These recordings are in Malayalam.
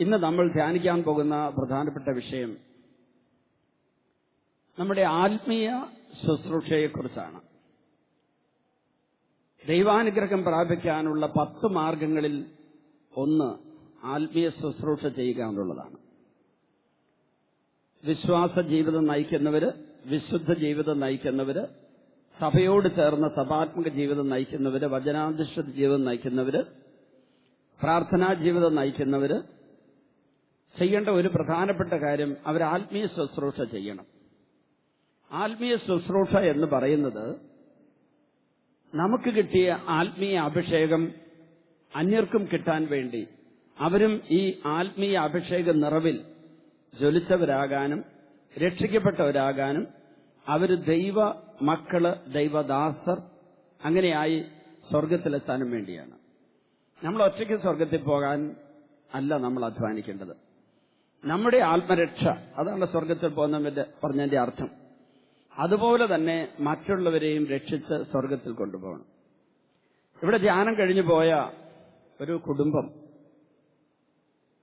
ഇന്ന് നമ്മൾ ധ്യാനിക്കാൻ പോകുന്ന പ്രധാനപ്പെട്ട വിഷയം നമ്മുടെ ആത്മീയ ശുശ്രൂഷയെക്കുറിച്ചാണ്. ദൈവാനുഗ്രഹം പ്രാപിക്കാനുള്ള 10 മാർഗങ്ങളിൽ ഒന്ന് ആത്മീയ ശുശ്രൂഷ ചെയ്യുക എന്നുള്ളതാണ്. വിശ്വാസ ജീവിതം നയിക്കുന്നവര്, വിശുദ്ധ ജീവിതം നയിക്കുന്നവര്, സഭയോട് ചേർന്ന സഭാത്മക ജീവിതം നയിക്കുന്നവര്, വചനാധിഷ്ഠിത ജീവിതം നയിക്കുന്നവര്, പ്രാർത്ഥനാ ജീവിതം നയിക്കുന്നവര് ചെയ്യേണ്ട ഒരു പ്രധാനപ്പെട്ട കാര്യം അവർ ആത്മീയ ശുശ്രൂഷ ചെയ്യണം. ആത്മീയ ശുശ്രൂഷ എന്ന് പറയുന്നത് നമുക്ക് കിട്ടിയ ആത്മീയ അഭിഷേകം അന്യർക്കും കിട്ടാൻ വേണ്ടി അവരും ഈ ആത്മീയ അഭിഷേക നിറവിൽ ജ്വലിച്ചവരാകാനും രക്ഷിക്കപ്പെട്ടവരാകാനും അവർ ദൈവ മക്കള്, ദൈവദാസർ അങ്ങനെയായി സ്വർഗത്തിലെത്താനും വേണ്ടിയാണ്. നമ്മൾ ഒറ്റയ്ക്ക് സ്വർഗത്തിൽ പോകാൻ അല്ല നമ്മൾ അധ്വാനിക്കേണ്ടത്. നമ്മുടെ ആത്മരക്ഷ, അതാണ് സ്വർഗത്തിൽ പോകുന്നതിന്റെ പറഞ്ഞതിന്റെ അർത്ഥം. അതുപോലെ തന്നെ മറ്റുള്ളവരെയും രക്ഷിച്ച് സ്വർഗത്തിൽ കൊണ്ടുപോകണം. ഇവിടെ ധ്യാനം കഴിഞ്ഞു പോയ ഒരു കുടുംബം,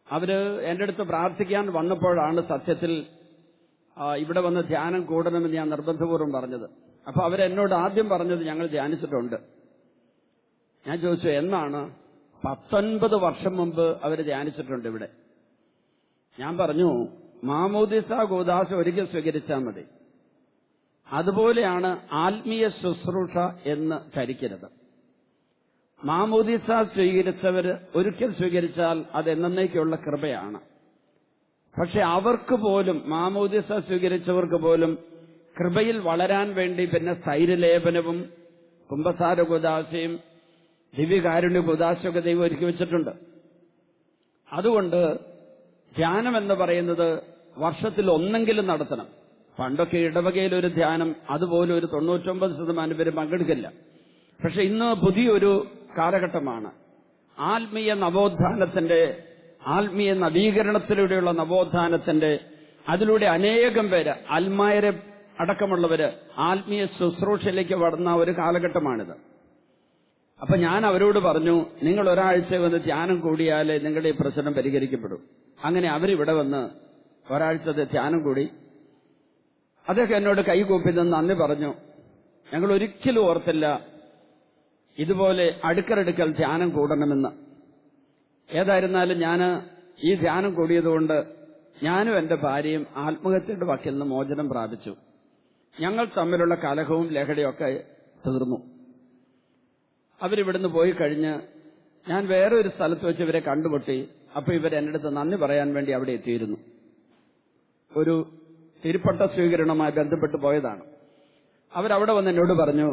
അവര് എന്റെ അടുത്ത് പ്രാർത്ഥിക്കാൻ വന്നപ്പോഴാണ് സത്യത്തിൽ ഇവിടെ വന്ന് ധ്യാനം കൂടണമെന്ന് ഞാൻ നിർബന്ധപൂർവ്വം പറഞ്ഞത്. അപ്പൊ അവരെന്നോട് ആദ്യം പറഞ്ഞത് ഞങ്ങൾ ധ്യാനിച്ചിട്ടുണ്ട്. ഞാൻ ചോദിച്ചു എന്നാണ്? 19 വർഷം മുമ്പ് അവർ ധ്യാനിച്ചിട്ടുണ്ട് ഇവിടെ. ഞാൻ പറഞ്ഞു, മാമോദിസ കൂദാശ ഒരിക്കൽ സ്വീകരിച്ചാൽ മതി. അതുപോലെയാണ് ആത്മീയ ശുശ്രൂഷ എന്ന് ധരിക്കരുത്. മാമോദിസ സ്വീകരിച്ചവര് ഒരിക്കൽ സ്വീകരിച്ചാൽ അത് എന്നേക്കുള്ള കൃപയാണ്. പക്ഷെ അവർക്ക് പോലും, മാമോദിസ സ്വീകരിച്ചവർക്ക് പോലും കൃപയിൽ വളരാൻ വേണ്ടി പിന്നെ സ്ഥൈര്യലേപനവും കുംഭസാര കൂദാശയും ദിവ്യകാരുണ്യ കൂദാശയൊക്കെ ദൈവം ഒരുക്കി വെച്ചിട്ടുണ്ട്. അതുകൊണ്ട് ധ്യാനം എന്ന് പറയുന്നത് വർഷത്തിൽ ഒന്നെങ്കിലും നടത്തണം. പണ്ടൊക്കെ ഇടവകയിൽ ഒരു ധ്യാനം, അതുപോലെ ഒരു 99% പേര് പങ്കെടുക്കില്ല. പക്ഷെ ഇന്ന് പുതിയൊരു കാലഘട്ടമാണ്. ആത്മീയ നവോത്ഥാനത്തിന്റെ, ആത്മീയ നവീകരണത്തിലൂടെയുള്ള നവോത്ഥാനത്തിന്റെ, അതിലൂടെ അനേകം പേര്, അൽമായരെ അടക്കമുള്ളവര് ആത്മീയ ശുശ്രൂഷയിലേക്ക് വരുന്ന ഒരു കാലഘട്ടമാണിത്. അപ്പൊ ഞാൻ അവരോട് പറഞ്ഞു, നിങ്ങൾ ഒരാഴ്ച വന്ന് ധ്യാനം കൂടിയാലേ നിങ്ങളുടെ ഈ പ്രശ്നം പരിഹരിക്കപ്പെടും. അങ്ങനെ അവരിവിടെ വന്ന് ഒരാഴ്ചത്തെ ധ്യാനം കൂടി. അദ്ദേഹം എന്നോട് കൈകൂപ്പി നിന്ന് നന്ദി പറഞ്ഞു. ഞങ്ങൾ ഒരിക്കലും ഓർത്തില്ല ഇതുപോലെ അടുക്കൽ ധ്യാനം കൂടണമെന്ന്. ഏതായിരുന്നാലും ഞാൻ ഈ ധ്യാനം കൂടിയതുകൊണ്ട് ഞാനും എന്റെ ഭാര്യയും ആത്മഹത്യയുടെ വക്കിൽ നിന്ന് മോചനം പ്രാപിച്ചു. ഞങ്ങൾ തമ്മിലുള്ള കലഹവും ലഹളയൊക്കെ തീർന്നു. അവരിവിടുന്ന് പോയി കഴിഞ്ഞ് ഞാൻ വേറെ ഒരു സ്ഥലത്ത് വെച്ച് ഇവരെ കണ്ടുമുട്ടി. അപ്പൊ ഇവരെന്റെ അടുത്ത് നന്ദി പറയാൻ വേണ്ടി അവിടെ എത്തിയിരുന്നു. ഒരു തിരുപ്പട്ട സ്വീകരണവുമായി ബന്ധപ്പെട്ട് പോയതാണ്. അവരവിടെ വന്ന് എന്നോട് പറഞ്ഞു,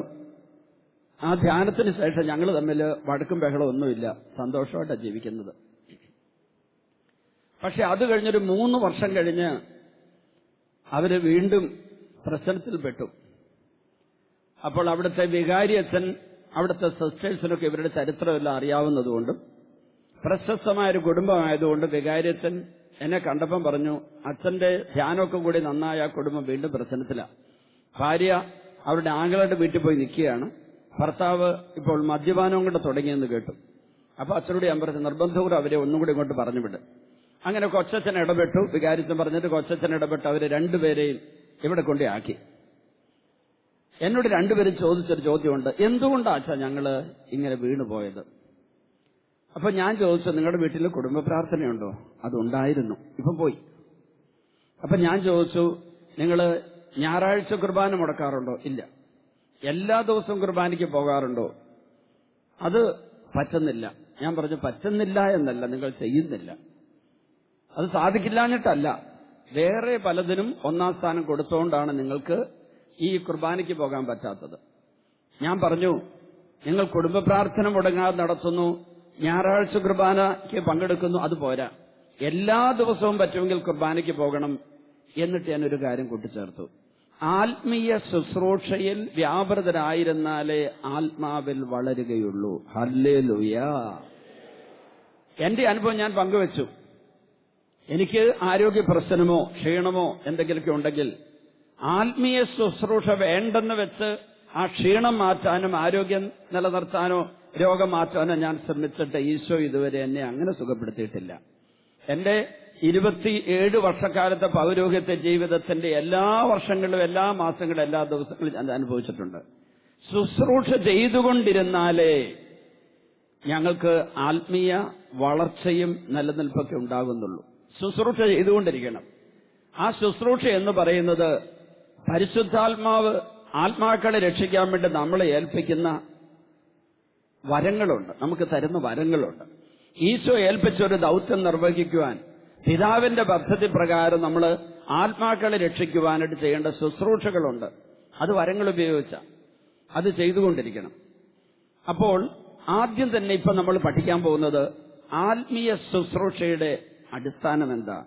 ആ ധ്യാനത്തിന് ശേഷം ഞങ്ങൾ തമ്മിൽ വഴക്കും ബഹളം ഒന്നുമില്ല, സന്തോഷമായിട്ടാണ് ജീവിക്കുന്നത്. പക്ഷെ അത് കഴിഞ്ഞൊരു 3 വർഷം കഴിഞ്ഞ് അവര് വീണ്ടും പ്രശ്നത്തിൽപ്പെട്ടു. അപ്പോൾ അവിടുത്തെ വികാരി അച്ഛൻ, അവിടുത്തെ സിസ്റ്റേഴ്സിനൊക്കെ ഇവരുടെ ചരിത്രമെല്ലാം അറിയാവുന്നതുകൊണ്ടും പ്രശസ്തമായൊരു കുടുംബമായതുകൊണ്ട് വികാരി അച്ഛൻ എന്നെ കണ്ടപ്പം പറഞ്ഞു, അച്ഛന്റെ ധ്യാനമൊക്കെ കൂടി നന്നായ ആ കുടുംബം വീണ്ടും പ്രശ്നത്തിലാണ്. ഭാര്യ അവരുടെ ആങ്ങളുടെ വീട്ടിൽ പോയി നിൽക്കുകയാണ്. ഭർത്താവ് ഇപ്പോൾ മദ്യപാനവും കൂടെ തുടങ്ങിയെന്ന് കേട്ടു. അപ്പൊ അച്ഛനോട് ഞാൻ പറഞ്ഞു, നിർബന്ധപൂർവ്വം അവരെ ഒന്നും കൂടി ഇങ്ങോട്ട് പറഞ്ഞു വിട്. അങ്ങനെ കൊച്ചച്ഛൻ ഇടപെട്ടു. വികാരിച്ചൻ പറഞ്ഞിട്ട് കൊച്ചച്ഛൻ ഇടപെട്ട് അവരെ രണ്ടുപേരെയും ഇവിടെ കൊണ്ടേ ആക്കി. എന്നോട് രണ്ടുപേരും ചോദിച്ചൊരു ചോദ്യമുണ്ട്, എന്തുകൊണ്ടാണ് അച്ഛാ ഞങ്ങള് ഇങ്ങനെ വീണുപോയത്? അപ്പൊ ഞാൻ ചോദിച്ചു, നിങ്ങളുടെ വീട്ടിൽ കുടുംബ പ്രാർത്ഥനയുണ്ടോ? അതുണ്ടായിരുന്നു, ഇപ്പൊ പോയി. അപ്പൊ ഞാൻ ചോദിച്ചു, നിങ്ങള് ഞായറാഴ്ച കുർബാന മുടക്കാറുണ്ടോ? ഇല്ല. എല്ലാ ദിവസവും കുർബാനയ്ക്ക് പോകാറുണ്ടോ? അത് പറ്റുന്നില്ല. ഞാൻ പറഞ്ഞു, പറ്റുന്നില്ല എന്നല്ല, നിങ്ങൾ ചെയ്യുന്നില്ല. അത് സാധിക്കില്ലാഞ്ഞിട്ടല്ല, വേറെ പലതിനും 1ാം സ്ഥാനം കൊടുത്തുകൊണ്ടാണ് നിങ്ങൾക്ക് ഈ കുർബാനയ്ക്ക് പോകാൻ പറ്റാത്തത്. ഞാൻ പറഞ്ഞു, നിങ്ങൾ കുടുംബ പ്രാർത്ഥന മുടങ്ങാതെ നടത്തുന്നു, ഞായറാഴ്ച കുർബാനയ്ക്ക് പങ്കെടുക്കുന്നു, അത് പോരാ, എല്ലാ ദിവസവും പറ്റുമെങ്കിൽ കുർബാനയ്ക്ക് പോകണം. എന്നിട്ട് ഞാനൊരു കാര്യം കൂട്ടിച്ചേർത്തു, ആത്മീയ ശുശ്രൂഷയിൽ വ്യാപൃതരായിരുന്നാലേ ആത്മാവിൽ വളരുകയുള്ളൂ. ഹല്ലേലൂയ. എന്റെ അനുഭവം ഞാൻ പങ്കുവച്ചു. എനിക്ക് ആരോഗ്യ പ്രശ്നമോ ക്ഷീണമോ എന്തെങ്കിലുമൊക്കെ ഉണ്ടെങ്കിൽ ആത്മീയ ശുശ്രൂഷ വേണ്ടെന്ന് വെച്ച് ആ ക്ഷീണം മാറ്റാനും ആരോഗ്യം നിലനിർത്താനോ രോഗം മാറ്റാനോ ഞാൻ ശ്രമിച്ചിട്ട് ഈശോ ഇതുവരെ എന്നെ അങ്ങനെ സുഖപ്പെടുത്തിയിട്ടില്ല. എന്റെ 27 വർഷക്കാലത്തെ പൗരോഹിത്യ ജീവിതത്തിന്റെ എല്ലാ വർഷങ്ങളിലും, എല്ലാ മാസങ്ങളിലും, എല്ലാ ദിവസങ്ങളും ഞാൻ അനുഭവിച്ചിട്ടുണ്ട്. ശുശ്രൂഷ ചെയ്തുകൊണ്ടിരുന്നാലേ ഞങ്ങൾക്ക് ആത്മീയ വളർച്ചയും നിലനിൽപ്പൊക്കെ ഉണ്ടാകുന്നുള്ളൂ. ശുശ്രൂഷ ചെയ്തുകൊണ്ടിരിക്കണം. ആ ശുശ്രൂഷ എന്ന് പറയുന്നത് പരിശുദ്ധാത്മാവ് ആത്മാക്കളെ രക്ഷിക്കാൻ വേണ്ടി നമ്മളെ ഏൽപ്പിക്കുന്ന വരങ്ങളുണ്ട്, നമുക്ക് തരുന്ന വരങ്ങളുണ്ട്. ഈശോ ഏൽപ്പിച്ച ഒരു ദൗത്യം നിർവഹിക്കുവാൻ പിതാവിന്റെ പദ്ധതി പ്രകാരം നമ്മൾ ആത്മാക്കളെ രക്ഷിക്കുവാനായിട്ട് ചെയ്യേണ്ട ശുശ്രൂഷകളുണ്ട്. അത് വരങ്ങൾ ഉപയോഗിച്ച അത് ചെയ്തുകൊണ്ടിരിക്കണം. അപ്പോൾ ആദ്യം തന്നെ ഇപ്പൊ നമ്മൾ പഠിക്കാൻ പോകുന്നത് ആത്മീയ ശുശ്രൂഷയുടെ അടിസ്ഥാനം എന്താ,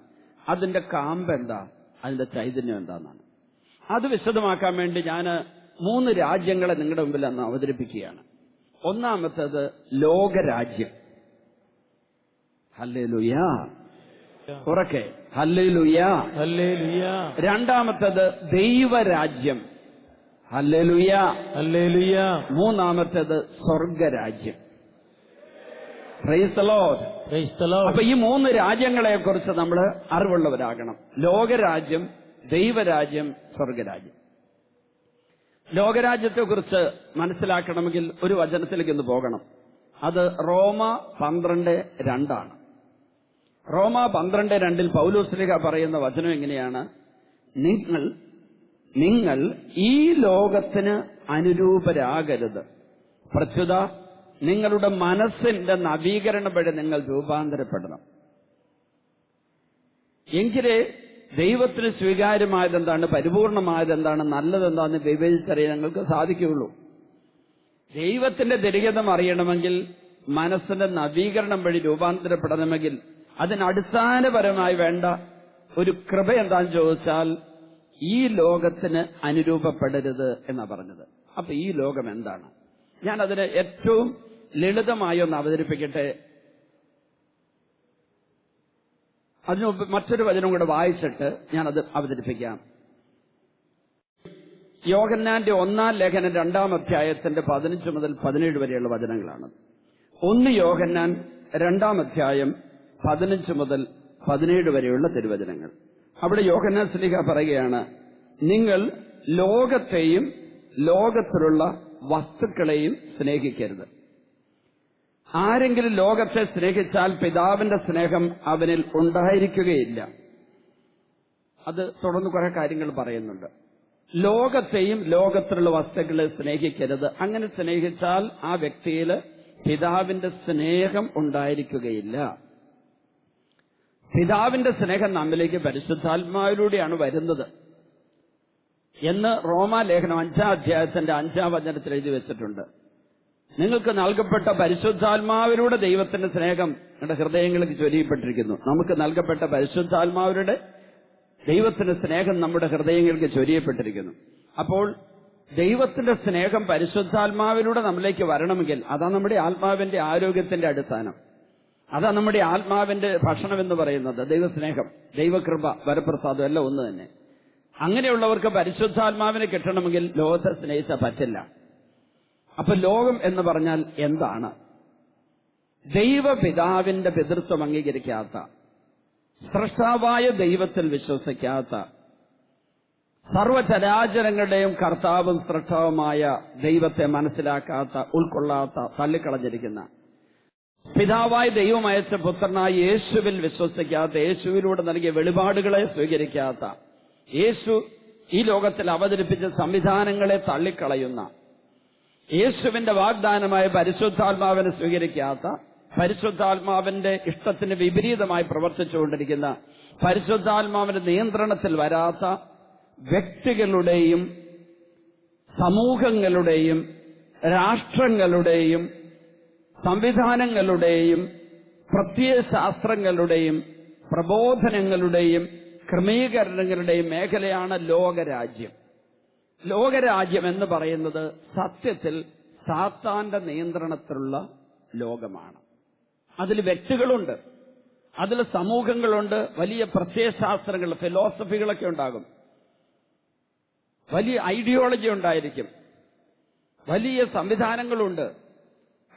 അതിന്റെ കാമ്പ് എന്താ, അതിന്റെ ചൈതന്യം എന്താണെന്നാണ്. അത് വിശദമാക്കാൻ വേണ്ടി ഞാൻ 3 രാജ്യങ്ങളെ നിങ്ങളുടെ മുമ്പിൽ അന്ന് അവതരിപ്പിക്കുകയാണ്. ഒന്നാമത്തേത് ലോകരാജ്യം. ഹല്ലേലൂയ, ഉറക്കെ ഹല്ലേലൂയ, ഹല്ലേലൂയ. രണ്ടാമത്തേത് ദൈവരാജ്യം. Hallelujah, hallelujah. മൂന്നാമത്തേത് സ്വർഗരാജ്യം. Praise the Lord, praise the Lord. അപ്പൊ ഈ 3 രാജ്യങ്ങളെ കുറിച്ച് നമ്മൾ അറിവുള്ളവരാകണം. ലോകരാജ്യം, ദൈവരാജ്യം, സ്വർഗരാജ്യം. ലോകരാജ്യത്തെ കുറിച്ച് മനസ്സിലാക്കണമെങ്കിൽ ഒരു വചനത്തിലേക്ക് ഒന്ന് പോകണം. അത് റോമ 12:2 റോമ 12:2 പൗലോസ്ലീഹ പറയുന്ന വചനം എങ്ങനെയാണ്? നിങ്ങൾ ഈ ലോകത്തിന് അനുരൂപരാകരുത്, പ്രത്യുത നിങ്ങളുടെ മനസ്സിന്റെ നവീകരണം വഴി നിങ്ങൾ രൂപാന്തരപ്പെടണം. എങ്കിലേ ദൈവത്തിന് സ്വീകാര്യമായതെന്താണ്, പരിപൂർണമായതെന്താണ്, നല്ലതെന്താണെന്ന് വിവേചിച്ചറിയാൻ ഞങ്ങൾക്ക് സാധിക്കുകയുള്ളൂ. ദൈവത്തിന്റെ ദരികതം അറിയണമെങ്കിൽ, മനസ്സിന്റെ നവീകരണം വഴി രൂപാന്തരപ്പെടണമെങ്കിൽ അതിനടിസ്ഥാനപരമായി വേണ്ട ഒരു കൃപ എന്താണെന്ന് ചോദിച്ചാൽ ഈ ലോകത്തിന് അനുരൂപപ്പെടരുത് എന്നാ പറഞ്ഞത്. അപ്പൊ ഈ ലോകം എന്താണ്? ഞാൻ അതിനെ ഏറ്റവും ലളിതമായി ഒന്ന് അവതരിപ്പിക്കട്ടെ. അതിനുമുമ്പ് മറ്റൊരു വചനം കൂടെ വായിച്ചിട്ട് ഞാനത് അവതരിപ്പിക്കാം. യോഹന്നാന്റെ 1-ാം ലേഖനം 2-ാം അധ്യായത്തിന്റെ 15 മുതൽ 17 വരെയുള്ള വചനങ്ങളാണ്. 1 യോഹന്നാൻ 2-ാം അധ്യായം 15 മുതൽ 17 വരെയുള്ള തിരുവചനങ്ങൾ. അവിടെ യോഹന്നാൻ ശ്ലീഹ പറയുകയാണ്, നിങ്ങൾ ലോകത്തെയും ലോകത്തിലുള്ള വസ്തുക്കളെയും സ്നേഹിക്കരുത്. ആരെങ്കിലും ലോകത്തെ സ്നേഹിച്ചാൽ പിതാവിന്റെ സ്നേഹം അവനിൽ ഉണ്ടായിരിക്കുകയില്ല. അത് തുടർന്ന് കുറെ കാര്യങ്ങൾ പറയുന്നുണ്ട്. ലോകത്തെയും ലോകത്തിലുള്ള വസ്തുക്കളെ സ്നേഹിക്കരുത്. അങ്ങനെ സ്നേഹിച്ചാൽ ആ വ്യക്തിയിൽ പിതാവിന്റെ സ്നേഹം ഉണ്ടായിരിക്കുകയില്ല. പിതാവിന്റെ സ്നേഹം നമ്മിലേക്ക് പരിശുദ്ധാത്മാവിലൂടെയാണ് വരുന്നത് എന്ന് റോമാലേഖനം 5-ാം അധ്യായത്തിന്റെ 5-ാം വചനത്തിൽ എഴുതി വെച്ചിട്ടുണ്ട്. നിങ്ങൾക്ക് നൽകപ്പെട്ട പരിശുദ്ധാത്മാവിലൂടെ ദൈവത്തിന്റെ സ്നേഹം നിങ്ങളുടെ ഹൃദയങ്ങൾക്ക് ചൊരിയപ്പെട്ടിരിക്കുന്നു. നമുക്ക് നൽകപ്പെട്ട പരിശുദ്ധാത്മാവിലൂടെ ദൈവത്തിന്റെ സ്നേഹം നമ്മുടെ ഹൃദയങ്ങൾക്ക് ചൊരിയപ്പെട്ടിരിക്കുന്നു. അപ്പോൾ ദൈവത്തിന്റെ സ്നേഹം പരിശുദ്ധാത്മാവിലൂടെ നമ്മിലേക്ക് വരണമെങ്കിൽ അതാണ് നമ്മുടെ ആത്മാവിന്റെ ആരോഗ്യത്തിന്റെ അടിസ്ഥാനം. അതാ നമ്മുടെ ആത്മാവിന്റെ ഭക്ഷണം എന്ന് പറയുന്നത്. ദൈവസ്നേഹം, ദൈവകൃപ, വരപ്രസാദം എല്ലാം ഒന്ന് തന്നെ. അങ്ങനെയുള്ളവർക്ക് പരിശുദ്ധാത്മാവിനെ കിട്ടണമെങ്കിൽ ലോകത്തെ സ്നേഹിച്ചാൽ പറ്റില്ല. അപ്പൊ ലോകം എന്ന് പറഞ്ഞാൽ എന്താണ്? ദൈവപിതാവിന്റെ പിതൃത്വം അംഗീകരിക്കാത്ത, സ്രഷ്ടാവായ ദൈവത്തിൽ വിശ്വസിക്കാത്ത, സർവചരാചരങ്ങളുടെയും കർത്താവും സ്രഷ്ടാവുമായ ദൈവത്തെ മനസ്സിലാക്കാത്ത, ഉൾക്കൊള്ളാത്ത, തള്ളിക്കളഞ്ഞിരിക്കുന്ന, പിതാവായ ദൈവം അയച്ച പുത്രനായ യേശുവിൽ വിശ്വസിക്കാത്ത, യേശുവിലൂടെ നൽകിയ വെളിപാടുകളെ സ്വീകരിക്കാത്ത, യേശു ഈ ലോകത്തിൽ അവതരിപ്പിച്ച സംവിധാനങ്ങളെ തള്ളിക്കളയുന്ന, യേശുവിന്റെ വാഗ്ദാനമായ പരിശുദ്ധാത്മാവിനെ സ്വീകരിക്കാത്ത, പരിശുദ്ധാത്മാവിന്റെ ഇഷ്ടത്തിന് വിപരീതമായി പ്രവർത്തിച്ചുകൊണ്ടിരിക്കുന്ന, പരിശുദ്ധാത്മാവിന്റെ നിയന്ത്രണത്തിൽ വരാത്ത വ്യക്തികളുടെയും സമൂഹങ്ങളുടെയും രാഷ്ട്രങ്ങളുടെയും സംവിധാനങ്ങളുടെയും പ്രത്യയശാസ്ത്രങ്ങളുടെയും പ്രബോധനങ്ങളുടെയും ക്രമീകരണങ്ങളുടെയും മേഖലയാണ് ലോകരാജ്യം. ലോകരാജ്യം എന്ന് പറയുന്നത് സത്യത്തിൽ സാത്താന്റെ നിയന്ത്രണത്തിലുള്ള ലോകമാണ്. അതിൽ വ്യക്തികളുണ്ട്, അതിൽ സമൂഹങ്ങളുണ്ട്, വലിയ പ്രത്യയശാസ്ത്രങ്ങൾ, ഫിലോസഫികളൊക്കെ ഉണ്ടാകും, വലിയ ഐഡിയോളജി ഉണ്ടായിരിക്കും, വലിയ സംവിധാനങ്ങളുണ്ട്,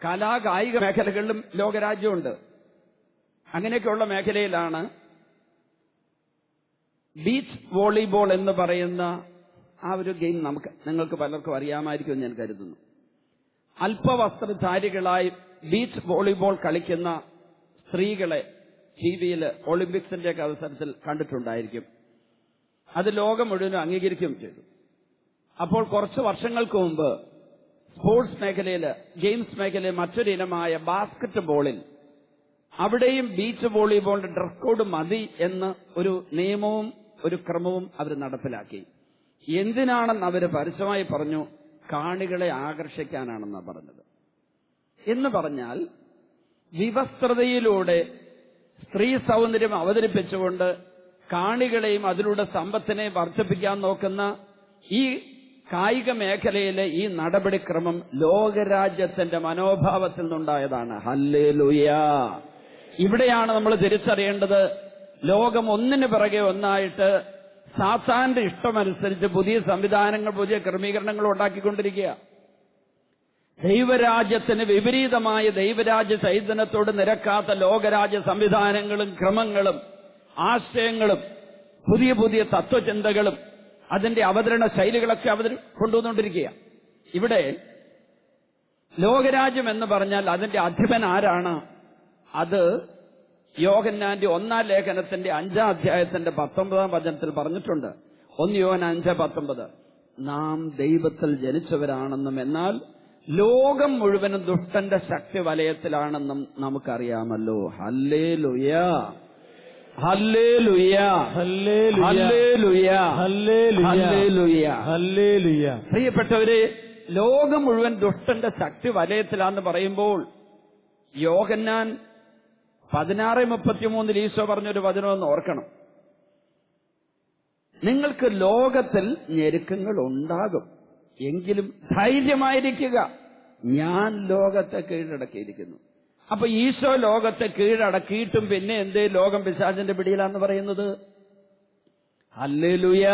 കലാകായിക മേഖലകളിലും ലോകരാജ്യമുണ്ട്. അങ്ങനെയൊക്കെയുള്ള മേഖലയിലാണ് ബീച്ച് വോളിബോൾ എന്ന് പറയുന്ന ആ ഒരു ഗെയിം നിങ്ങൾക്ക് പലർക്കും അറിയാമായിരിക്കുമെന്ന് ഞാൻ കരുതുന്നു. അല്പവസ്ത്രധാരികളായി ബീച്ച് വോളിബോൾ കളിക്കുന്ന സ്ത്രീകളെ ടിവിയിൽ ഒളിമ്പിക്സിന്റെ അവസരത്തിൽ കണ്ടിട്ടുണ്ടായിരിക്കും. അത് ലോകം മുഴുവനും അംഗീകരിക്കുകയും ചെയ്തു. അപ്പോൾ കുറച്ച് വർഷങ്ങൾക്ക് മുമ്പ് സ്പോർട്സ് മേഖലയിൽ, ഗെയിംസ് മേഖലയിൽ മറ്റൊരു ഇനമായ ബാസ്കറ്റ് ബോളിൽ അവിടെയും ബീച്ച് വോളിബോളിന്റെ ഡ്രസ് കോഡ് മതി എന്ന് ഒരു നിയമവും ഒരു ക്രമവും അവർ നടപ്പിലാക്കി. എന്തിനാണെന്ന് അവർ പരസ്യമായി പറഞ്ഞു, കാണികളെ ആകർഷിക്കാനാണെന്നാണ് പറഞ്ഞത്. എന്ന് പറഞ്ഞാൽ വിവസ്ത്രതയിലൂടെ സ്ത്രീ സൗന്ദര്യം അവതരിപ്പിച്ചുകൊണ്ട് കാണികളെയും അതിലൂടെ സമ്പത്തിനെ വർദ്ധിപ്പിക്കാൻ നോക്കുന്ന ഈ കായിക മേഖലയിലെ ഈ നടപടിക്രമം ലോകരാജ്യത്തിന്റെ മനോഭാവത്തിൽ നിന്നുണ്ടായതാണ്. ഹല്ലേലൂയ. ഇവിടെയാണ് നമ്മൾ തിരിച്ചറിയേണ്ടത്. ലോകം ഒന്നിനു പിറകെ ഒന്നായിട്ട് സാത്താന്റെ ഇഷ്ടമനുസരിച്ച് പുതിയ സംവിധാനങ്ങൾ, പുതിയ ക്രമീകരണങ്ങൾ ഉണ്ടാക്കിക്കൊണ്ടിരിക്കുക. ദൈവരാജ്യത്തിന് വിപരീതമായ ദൈവരാജ്യ ചൈതന്യത്തോട് നിരക്കാത്ത ലോകരാജ്യ സംവിധാനങ്ങളും ക്രമങ്ങളും ആശയങ്ങളും പുതിയ പുതിയ തത്വചിന്തകളും അതിന്റെ അവതരണ ശൈലികളൊക്കെ കൊണ്ടുവന്നുകൊണ്ടിരിക്കുക. ഇവിടെ ലോകരാജ്യം എന്ന് പറഞ്ഞാൽ അതിന്റെ അധിപൻ ആരാണ്? അത് യോഹന്നാന്റെ 1-ാം ലേഖനത്തിന്റെ 5-ാം അധ്യായത്തിന്റെ 19-ാം വചനത്തിൽ പറഞ്ഞിട്ടുണ്ട്. 1 യോഹന്നാൻ 5:19, നാം ദൈവത്തിൽ ജനിച്ചവരാണെന്നും എന്നാൽ ലോകം മുഴുവനും ദുഷ്ടന്റെ ശക്തി വലയത്തിലാണെന്നും നമുക്കറിയാമല്ലോ. Hallelujah, hallelujah, hallelujah, hallelujah, hallelujah. പ്രിയപ്പെട്ടവരെ, ലോകം മുഴുവൻ ദുഷ്ടന്റെ ശക്തി വലയത്തിലാന്ന് പറയുമ്പോൾ യോഹന്നാൻ 16:33 ഈശോ പറഞ്ഞൊരു വചനമെന്ന് ഓർക്കണം. നിങ്ങൾക്ക് ലോകത്തിൽ ഞെരുക്കങ്ങൾ ഉണ്ടാകും, എങ്കിലും ധൈര്യമായിരിക്കുക, ഞാൻ ലോകത്തെ കീഴടക്കിയിരിക്കുന്നു. അപ്പൊ ഈശോ ലോകത്തെ കീഴടക്കിയിട്ടും പിന്നെ എന്തേ ലോകം പിശാചിന്റെ പിടിയിലാന്ന് പറയുന്നത്? Hallelujah,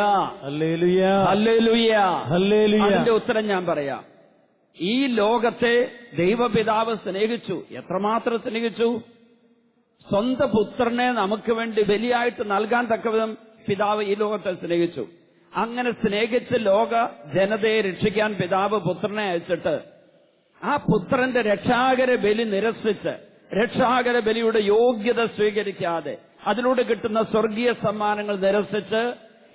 hallelujah, hallelujah, hallelujah. അതിന്റെ ഉത്തരം ഞാൻ പറയാം. ഈ ലോകത്തെ ദൈവപിതാവ് സ്നേഹിച്ചു. എത്രമാത്രം സ്നേഹിച്ചു? സ്വന്തം പുത്രനെ നമുക്ക് വേണ്ടി ബലിയായിട്ട് നൽകാൻ തക്കവിധം പിതാവ് ഈ ലോകത്തെ സ്നേഹിച്ചു. അങ്ങനെ സ്നേഹിച്ച് ലോക ജനതയെ രക്ഷിക്കാൻ പിതാവ് പുത്രനെ അയച്ചിട്ട് ആ പുത്രന്റെ രക്ഷാകര ബലി നിരസിച്ച്, രക്ഷാകര ബലിയുടെ യോഗ്യത സ്വീകരിക്കാതെ അതിലൂടെ കിട്ടുന്ന സ്വർഗീയ സമ്മാനങ്ങൾ നിരസിച്ച്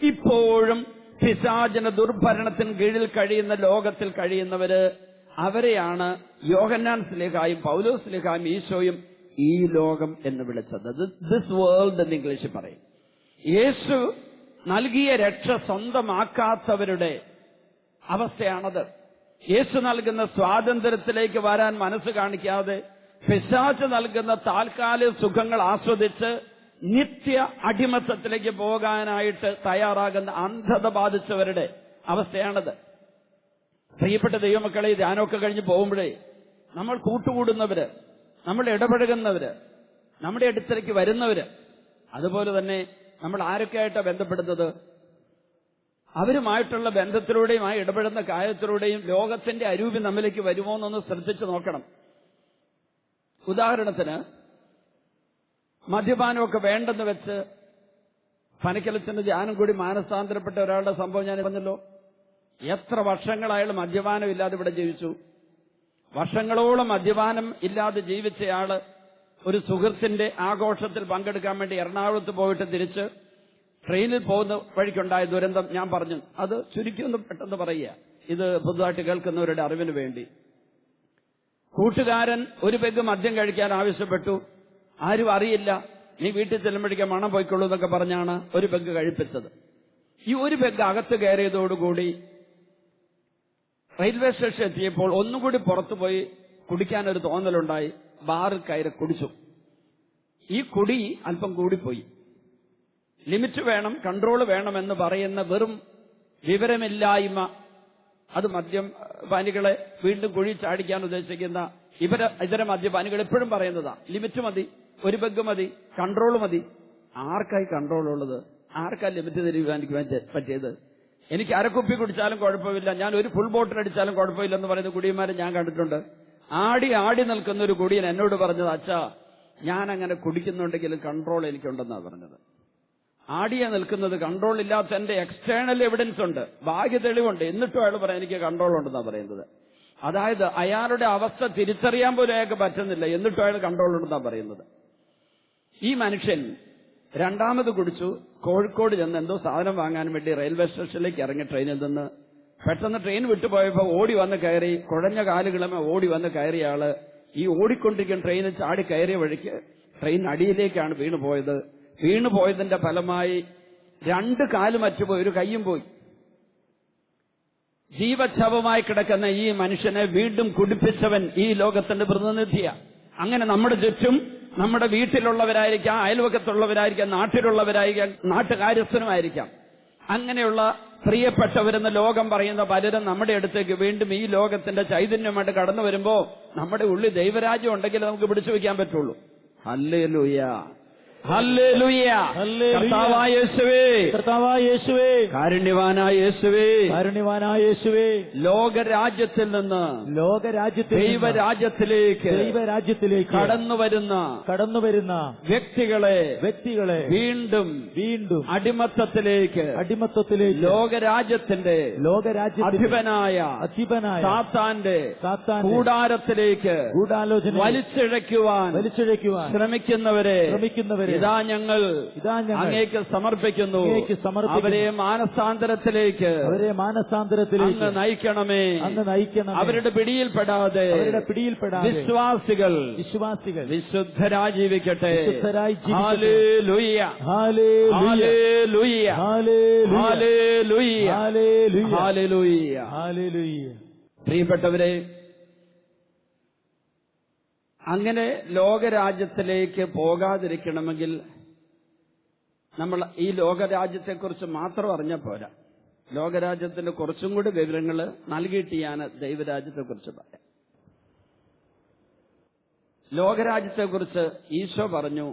ഇപ്പോഴും പിശാചിന്റെ ദുർഭരണത്തിന് കീഴിൽ കഴിയുന്ന ലോകത്തിൽ കഴിയുന്നവര്, അവരെയാണ് യോഹന്നാൻ സ്ലീഹായും പൗലോസ് സ്ലീഹായും ഈശോയും ഈ ലോകം എന്ന് വിളിച്ചത്. ദിസ് വേൾഡ് എന്ന് ഇംഗ്ലീഷിൽ പറയും. യേശു നൽകിയ രക്ഷ സ്വന്തമാക്കാത്തവരുടെ അവസ്ഥയാണത്. യേശു നൽകുന്ന സ്വാതന്ത്ര്യത്തിലേക്ക് വരാൻ മനസ്സ് കാണിക്കാതെ പിശാച് നൽകുന്ന താൽക്കാലിക സുഖങ്ങൾ ആസ്വദിച്ച് നിത്യ അടിമത്തത്തിലേക്ക് പോകാനായിട്ട് തയ്യാറാകുന്ന അന്ധത ബാധിച്ചവരുടെ അവസ്ഥയാണത്. പ്രിയപ്പെട്ട ദൈവമക്കളെ, ധ്യാനമൊക്കെ കഴിഞ്ഞ് പോകുമ്പോഴേ നമ്മൾ കൂട്ടുകൂടുന്നവര്, നമ്മൾ ഇടപഴകുന്നവര്, നമ്മുടെ അടുത്തേക്ക് വരുന്നവര്, അതുപോലെ തന്നെ നമ്മൾ ആരൊക്കെയായിട്ടാണ് ബന്ധപ്പെടുന്നത്, അവരുമായിട്ടുള്ള ബന്ധത്തിലൂടെയും ആ ഇടപെടുന്ന കാര്യത്തിലൂടെയും ലോകത്തിന്റെ അരൂപി നമ്മിലേക്ക് വരുമോ എന്നൊന്ന് ശ്രദ്ധിച്ചു നോക്കണം. ഉദാഹരണത്തിന്, മദ്യപാനമൊക്കെ വേണ്ടെന്ന് വെച്ച് പനക്കലച്ചന്റെ ധ്യാനം കൂടി മാനസാന്തരപ്പെട്ട ഒരാളുടെ സംഭവം ഞാൻ പറഞ്ഞല്ലോ. എത്ര വർഷങ്ങളായാൽ മദ്യപാനം ഇല്ലാതെ ഇവിടെ ജീവിച്ചു. വർഷങ്ങളോളം മദ്യപാനം ഇല്ലാതെ ജീവിച്ചയാള് ഒരു സുഹൃത്തിന്റെ ആഘോഷത്തിൽ പങ്കെടുക്കാൻ വേണ്ടി എറണാകുളത്ത് പോയിട്ട് തിരിച്ച് ട്രെയിനിൽ പോകുന്ന വഴിക്കുണ്ടായ ദുരന്തം ഞാൻ പറഞ്ഞു. അത് ചുരുക്കിയൊന്ന് പെട്ടെന്ന് പറയുക, ഇത് പുതുതായിട്ട് കേൾക്കുന്നവരുടെ അറിവിന് വേണ്ടി. കൂട്ടുകാരൻ ഒരു പെഗ് മദ്യം കഴിക്കാൻ ആവശ്യപ്പെട്ടു. ആരും അറിയില്ല, നീ വീട്ടിൽ ചെല്ലുമ്പോഴേക്കും മണം പോയിക്കൊള്ളൂ എന്നൊക്കെ പറഞ്ഞാണ് ഒരു പെഗ് കഴിപ്പിച്ചത്. ഈ ഒരു പെഗ് അകത്ത് കയറിയതോടുകൂടി റെയിൽവേ സ്റ്റേഷൻ എത്തിയപ്പോൾ ഒന്നുകൂടി പുറത്തുപോയി കുടിക്കാനൊരു തോന്നലുണ്ടായി. ബാറിൽ കയറി കുടിച്ചു. ഈ കുടി അല്പം കൂടിപ്പോയി. ലിമിറ്റ് വേണം, കൺട്രോൾ വേണമെന്ന് പറയുന്ന വെറും വിവരമില്ലായ്മ, അത് മദ്യപാനികളെ വീണ്ടും കുഴി ചാടിക്കാൻ ഉദ്ദേശിക്കുന്ന ഇതര മദ്യപാനികൾ എപ്പോഴും പറയുന്നതാ. ലിമിറ്റ് മതി, ഒരു പെഗ് മതി, കൺട്രോൾ മതി. ആർക്കായി കൺട്രോൾ ഉള്ളത്? ആർക്കാ ലിമിറ്റ് തീരുമാനിക്കാൻ പറ്റിയത്? എനിക്ക് അരക്കുപ്പി കുടിച്ചാലും കുഴപ്പമില്ല, ഞാൻ ഒരു ഫുൾ ബോട്ടിൽ അടിച്ചാലും കുഴപ്പമില്ലെന്ന് പറയുന്ന കുടിയന്മാരെ ഞാൻ കണ്ടിട്ടുണ്ട്. ആടി ആടി നിൽക്കുന്ന ഒരു കുടിയൻ എന്നോട് പറഞ്ഞത്, അച്ഛാ, ഞാൻ അങ്ങനെ കുടിക്കുന്നുണ്ടെങ്കിലും കൺട്രോൾ എനിക്കുണ്ടെന്നാണ് പറഞ്ഞത്. ആടിയെ നിൽക്കുന്നത് കൺട്രോൾ ഇല്ലാത്ത എന്റെ എക്സ്റ്റേണൽ എവിഡൻസ് ഉണ്ട്, ബാഹ്യ തെളിവുണ്ട്, എന്നിട്ടും അയാൾ പറയാൻ എനിക്ക് കൺട്രോൾ ഉണ്ടെന്നാണ് പറയുന്നത്. അതായത് അയാളുടെ അവസ്ഥ തിരിച്ചറിയാൻ പോലും അയാൾക്ക് പറ്റുന്നില്ല, എന്നിട്ടും അയാൾ കൺട്രോൾ ഉണ്ടെന്നാണ് പറയുന്നത്. ഈ മനുഷ്യൻ രണ്ടാമത് കുടിച്ചു. കോഴിക്കോട് ചെന്ന് എന്തോ സാധനം വാങ്ങാൻ വേണ്ടി റെയിൽവേ സ്റ്റേഷനിലേക്ക് ഇറങ്ങി ട്രെയിനിൽ നിന്ന് പെട്ടെന്ന് ട്രെയിൻ വിട്ടുപോയപ്പോൾ ഓടി വന്ന് കയറി, കുഴഞ്ഞ കാലുകളുമേ ഓടി വന്ന് കയറിയ ആള് ഈ ഓടിക്കൊണ്ടിരിക്കുന്ന ട്രെയിനിൽ ചാടി കയറിയ വഴിക്ക് ട്രെയിൻ അടിയിലേക്കാണ് വീണുപോയത്. വീണുപോയതിന്റെ ഫലമായി 2 കാലും അറ്റുപോയി, 1 കൈയും പോയി. ജീവച്ഛവമായി കിടക്കുന്ന ഈ മനുഷ്യനെ വീണ്ടും കുടിപ്പിച്ചവൻ ഈ ലോകത്തിന്റെ പ്രതിനിധിയാണ്. അങ്ങനെ നമ്മുടെ ചുറ്റും നമ്മുടെ വീട്ടിലുള്ളവരായിരിക്കാം, അയൽവക്കത്തുള്ളവരായിരിക്കാം, നാട്ടിലുള്ളവരായിരിക്കാം, നാട്ടുകാര്യസ്ഥനുമായിരിക്കാം, അങ്ങനെയുള്ള പ്രിയപ്പെട്ടവരെന്ന് ലോകം പറയുന്ന പലരും നമ്മുടെ അടുത്തേക്ക് വീണ്ടും ഈ ലോകത്തിന്റെ ചൈതന്യമായിട്ട് കടന്നു വരുമ്പോ നമ്മുടെ ഉള്ളിൽ ദൈവരാജ്യം ഉണ്ടെങ്കിൽ നമുക്ക് പിടിച്ചു വയ്ക്കാൻ പറ്റുള്ളൂ. Hallelujah, hallelujah. കർത്താവായ യേശുവേ, കർത്താവായ യേശുവേ, കാരുണ്യവാനായ യേശുവേ, കാരുണ്യവാനായ യേശുവേ, ലോകരാജ്യത്തിൽ നിന്ന് ദൈവരാജ്യത്തിലേക്ക് കടന്നുവരുന്ന വ്യക്തികളെ വീണ്ടും അടിമത്തത്തിലേക്ക് ലോകരാജ്യത്തിന്റെ അധിപനായ സാത്താന്റെ കൂടാരത്തിലേക്ക് വലിച്ചിഴയ്ക്കുവാൻ ശ്രമിക്കുന്നവരെ ഇതാ ഞങ്ങൾ അങ്ങേക്ക് സമർപ്പിക്കുന്നു. അവരെ മാനസാന്തരത്തിലേക്ക് അങ്ങ് നയിക്കണമേ. അവരുടെ പിടിയിൽപ്പെടാതെ വിശ്വാസികൾ വിശുദ്ധരായി ജീവിക്കട്ടെ. Hallelujah, hallelujah, hallelujah, hallelujah. പ്രിയപ്പെട്ടവരെ, അങ്ങനെ ലോകരാജ്യത്തിലേക്ക് പോകാതിരിക്കണമെങ്കിൽ നമ്മൾ ഈ ലോകരാജ്യത്തെക്കുറിച്ച് മാത്രം അറിഞ്ഞാൽ പോരാ. ലോകരാജ്യത്തിന്റെ കുറച്ചും കൂടി വിവരങ്ങൾ നൽകിയിട്ട് ഞാൻ ദൈവരാജ്യത്തെക്കുറിച്ച് പറയാം. ലോകരാജ്യത്തെക്കുറിച്ച് ഈശോ പറഞ്ഞു.